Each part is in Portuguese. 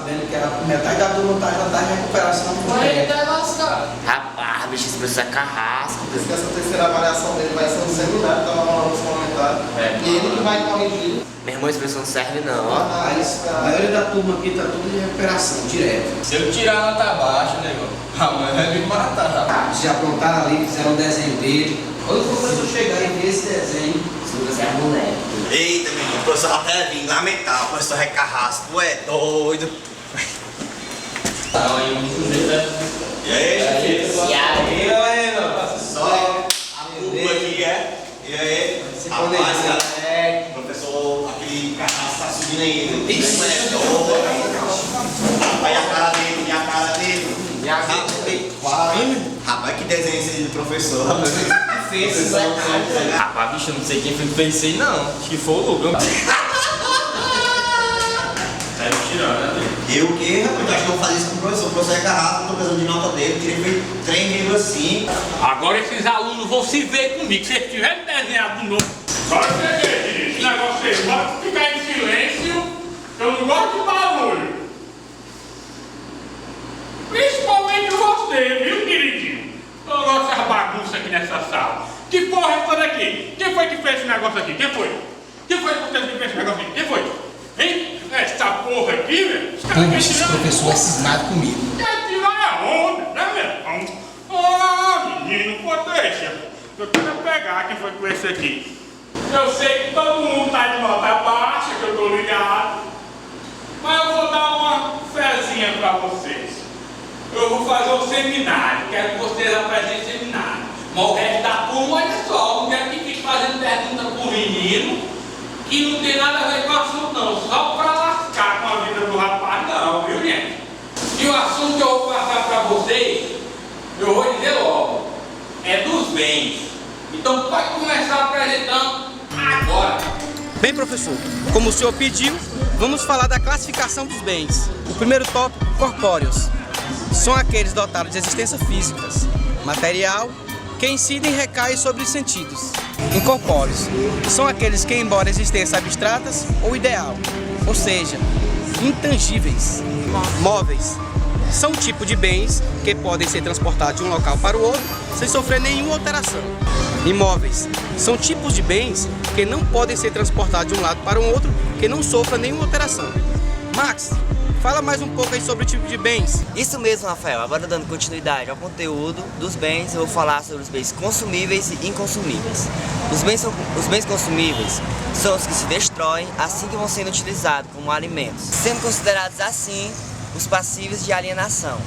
sabendo que a metade da turma já tá em recuperação do projeto. Rapaz, bicho, esse professor é carrasco. Diz que essa terceira avaliação dele vai ser um seminário, estava falando nos comentários. E ele que vai corrigir. Meu irmão, esse professor não serve não, ó. A maioria da turma aqui tá tudo em recuperação, direto. Se eu tirar a nota baixa, nego, amanhã vai me matar, rapaz. Já aprontaram ali, fizeram um desenho dele. Quando o professor chegar e ver esse desenho, Você é moleque. Eita, menino, o professor até vim lamentar, o professor é carrasco, é doido. Tá aí, muito jeito. E aí, E aí? galera? só a culpa aqui é. E aí, rapaz, cara, o professor, aquele carrasco tá subindo aí. Isso é doido. Aí a cara dele, e a cara dele. E a gente? Rapaz, que desenho esse aí do professor. Fez isso, né? Rapaz, bicho, eu não sei quem foi que fez isso aí, não. Acho que foi o Lucas. Saiu tirando, né? Eu o quê, rapaz? Eu acho que eu vou fazer isso com o professor é carrasco, não tô precisando de nota dele, tirei 3,5. Agora esses alunos vão se ver comigo. Se eles tiverem desenhado de novo. Agora você vê, esse negócio aí, pode ficar em silêncio. Eu não gosto de barulho. Principalmente você, viu, queridinho? Eu não gosto dessa bagunça aqui nessa sala. Que porra é essa daqui? Quem foi que fez esse negócio aqui? Quem foi? Quem foi que fez esse negócio aqui? Quem foi? Hein? Essa porra aqui, velho? esse professor é cismado comigo. Quer tirar a onda, né, meu? Ah, menino, pô, deixa. Eu quero pegar quem foi com esse aqui. Eu sei que todo mundo tá de nota baixa, que eu tô ligado. Mas eu vou dar uma fezinha pra vocês. Eu vou fazer um seminário, quero que vocês apresentem seminário. Mas o resto da turma, olha só, não quero que fique fazendo pergunta pro menino que não tem nada a ver com o assunto não, só pra lascar com a vida do rapaz não, viu, gente? E o assunto que eu vou passar pra vocês, eu vou dizer logo, é dos bens. Então pode começar apresentando agora. Bem, professor, como o senhor pediu, vamos falar da classificação dos bens. O primeiro tópico, corpóreos. São aqueles dotados de existência físicas, material, que incidem e recaem sobre os sentidos. Incorpóreos são aqueles que, embora existências abstratas ou ideal, ou seja, intangíveis. Móveis são um tipo de bens que podem ser transportados de um local para o outro sem sofrer nenhuma alteração. Imóveis são tipos de bens que não podem ser transportados de um lado para o outro que não sofra nenhuma alteração. Max, fala mais um pouco aí sobre o tipo de bens. Isso mesmo, Rafael. Agora dando continuidade ao conteúdo dos bens, eu vou falar sobre os bens consumíveis e inconsumíveis. Os bens consumíveis são os que se destroem assim que vão sendo utilizados como alimentos, sendo considerados assim os passíveis de alienação.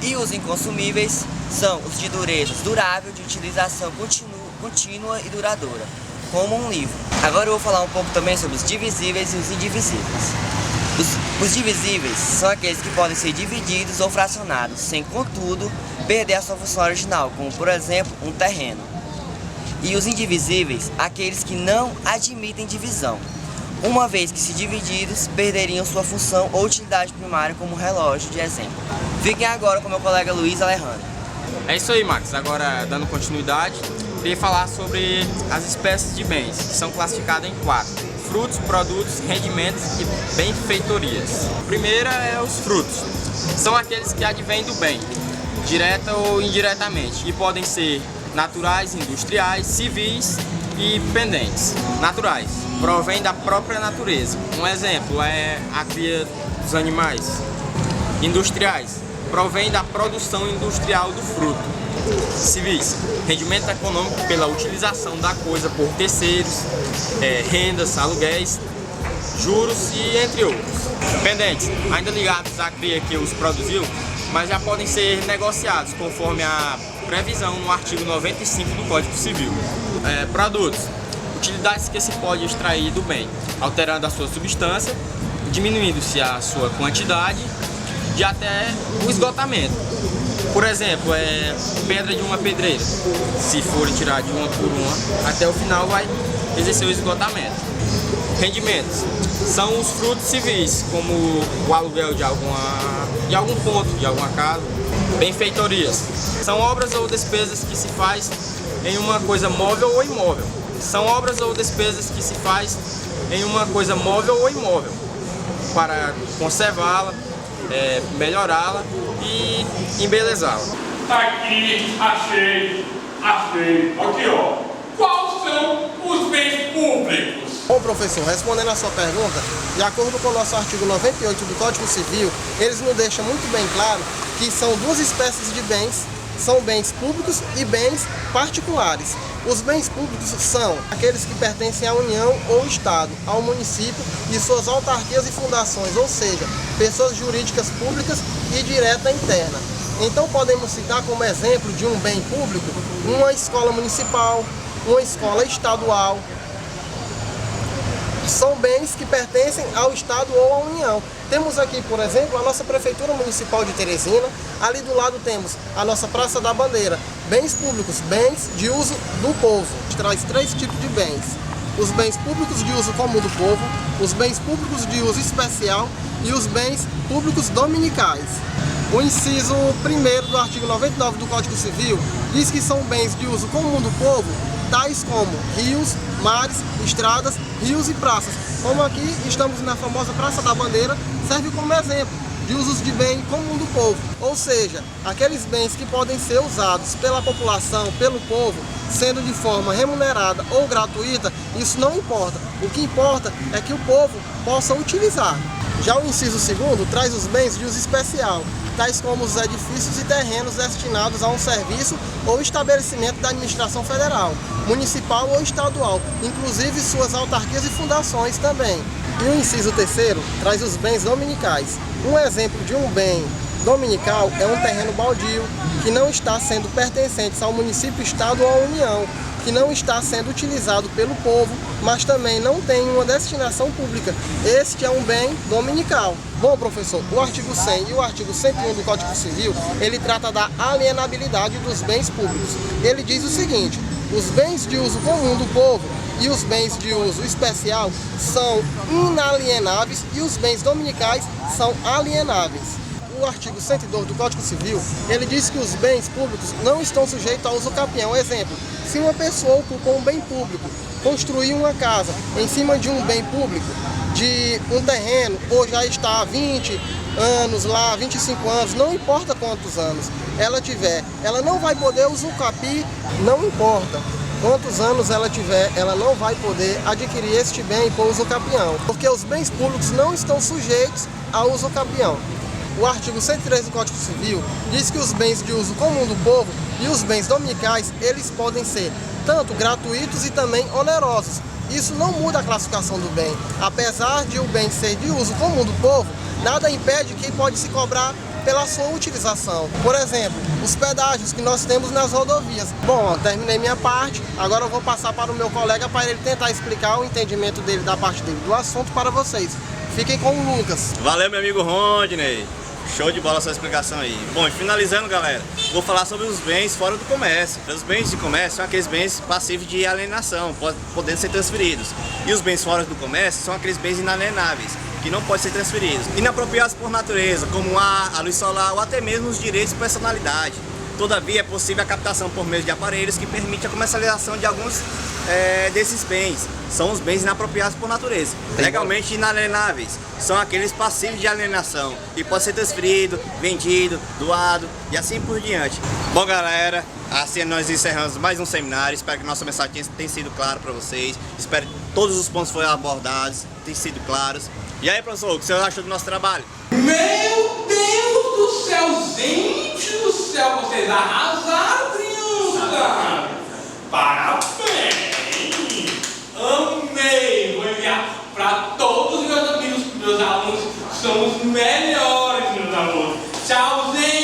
E os inconsumíveis são os de dureza durável, de utilização contínua e duradoura, como um livro. Agora eu vou falar um pouco também sobre os divisíveis e os indivisíveis. Os divisíveis são aqueles que podem ser divididos ou fracionados, sem, contudo, perder a sua função original, como, por exemplo, um terreno. E os indivisíveis, aqueles que não admitem divisão, uma vez que, se divididos, perderiam sua função ou utilidade primária, como relógio, de exemplo. Fiquem agora com meu colega Luiz Alejandro. É isso aí, Max. Agora, dando continuidade, queria falar sobre as espécies de bens, que são classificadas em 4. Frutos, produtos, rendimentos e benfeitorias. A primeira é os frutos. São aqueles que advêm do bem, direta ou indiretamente, e podem ser naturais, industriais, civis e pendentes. Naturais, provém da própria natureza. Um exemplo é a cria dos animais. Industriais, provém da produção industrial do fruto. Civis, rendimento econômico pela utilização da coisa por terceiros, rendas, aluguéis, juros e entre outros. Pendentes, ainda ligados à cria que os produziu, mas já podem ser negociados conforme a previsão no artigo 95 do Código Civil. Produtos, utilidades que se pode extrair do bem, alterando a sua substância, diminuindo-se a sua quantidade e até o esgotamento. Por exemplo, pedra de uma pedreira, se forem tirar de uma por uma, até o final vai exercer o esgotamento. Rendimentos são os frutos civis, como o aluguel de algum ponto, de alguma casa. Benfeitorias são obras ou despesas que se faz em uma coisa móvel ou imóvel. São obras ou despesas que se faz em uma coisa móvel ou imóvel, para conservá-la, melhorá-la e embelezá-la. Aqui, achei. Aqui, ó. Quais são os bens públicos? Bom, professor, respondendo a sua pergunta, de acordo com o nosso artigo 98 do Código Civil, eles nos deixam muito bem claro que são duas espécies de bens, são bens públicos e bens particulares. Os bens públicos são aqueles que pertencem à União ou Estado, ao município e suas autarquias e fundações, ou seja, pessoas jurídicas públicas e direta interna. Então podemos citar como exemplo de um bem público uma escola municipal, uma escola estadual. São bens que pertencem ao Estado ou à União. Temos aqui, por exemplo, a nossa Prefeitura Municipal de Teresina. Ali do lado temos a nossa Praça da Bandeira. Bens públicos, bens de uso do povo. Traz três tipos de bens. Os bens públicos de uso comum do povo, os bens públicos de uso especial e os bens públicos dominicais. O inciso 1º do artigo 99 do Código Civil diz que são bens de uso comum do povo, tais como rios, mares, estradas, rios e praças. Como aqui estamos na famosa Praça da Bandeira, serve como exemplo de usos de bem comum do povo. Ou seja, aqueles bens que podem ser usados pela população, pelo povo, sendo de forma remunerada ou gratuita, isso não importa. O que importa é que o povo possa utilizar. Já o inciso 2º traz os bens de uso especial, tais como os edifícios e terrenos destinados a um serviço ou estabelecimento da administração federal, municipal ou estadual, inclusive suas autarquias e fundações também. E o inciso 3º traz os bens dominicais. Um exemplo de um bem dominical é um terreno baldio que não está sendo pertencente ao município, estado ou à União, que não está sendo utilizado pelo povo, mas também não tem uma destinação pública. Este é um bem dominical. Bom, professor, o artigo 100 e o artigo 101 do Código Civil, ele trata da alienabilidade dos bens públicos. Ele diz o seguinte: os bens de uso comum do povo e os bens de uso especial são inalienáveis e os bens dominicais são alienáveis. O artigo 102 do Código Civil, ele diz que os bens públicos não estão sujeitos a uso capião. Exemplo, se uma pessoa ocupou um bem público, construiu uma casa em cima de um bem público, de um terreno, ou já está há 20 anos lá, 25 anos, não importa quantos anos ela tiver, ela não vai poder usucapiar, não importa quantos anos ela tiver, ela não vai poder adquirir este bem por uso capião, porque os bens públicos não estão sujeitos a uso capião. O artigo 103 do Código Civil diz que os bens de uso comum do povo e os bens dominicais, eles podem ser tanto gratuitos e também onerosos. Isso não muda a classificação do bem. Apesar de o bem ser de uso comum do povo, nada impede que pode se cobrar pela sua utilização. Por exemplo, os pedágios que nós temos nas rodovias. Bom, terminei minha parte, agora eu vou passar para o meu colega para ele tentar explicar o entendimento dele da parte dele do assunto para vocês. Fiquem com o Lucas. Valeu, meu amigo Rondney. Show de bola a sua explicação aí. Bom, e finalizando, galera, vou falar sobre os bens fora do comércio. Os bens de comércio são aqueles bens passivos de alienação, podendo ser transferidos. E os bens fora do comércio são aqueles bens inalienáveis, que não podem ser transferidos. Inapropriados por natureza, como o ar, a luz solar ou até mesmo os direitos de personalidade. Todavia, é possível a captação por meio de aparelhos que permite a comercialização de alguns desses bens. São os bens inapropriados por natureza. Legalmente inalienáveis são aqueles passivos de alienação, que pode ser transferido, vendido, doado e assim por diante. Bom, galera, assim nós encerramos mais um seminário. Espero que nossa mensagem tenha sido clara para vocês. Espero que todos os pontos foram abordados, tenham sido claros. E aí, professor, o que você achou do nosso trabalho? Meu Deus do céu, gente do céu, vocês arrasaram, criança! Parabéns! Amei! Vou enviar para todos os meus amigos, meus alunos, são os melhores, meus alunos. Tchauzinho!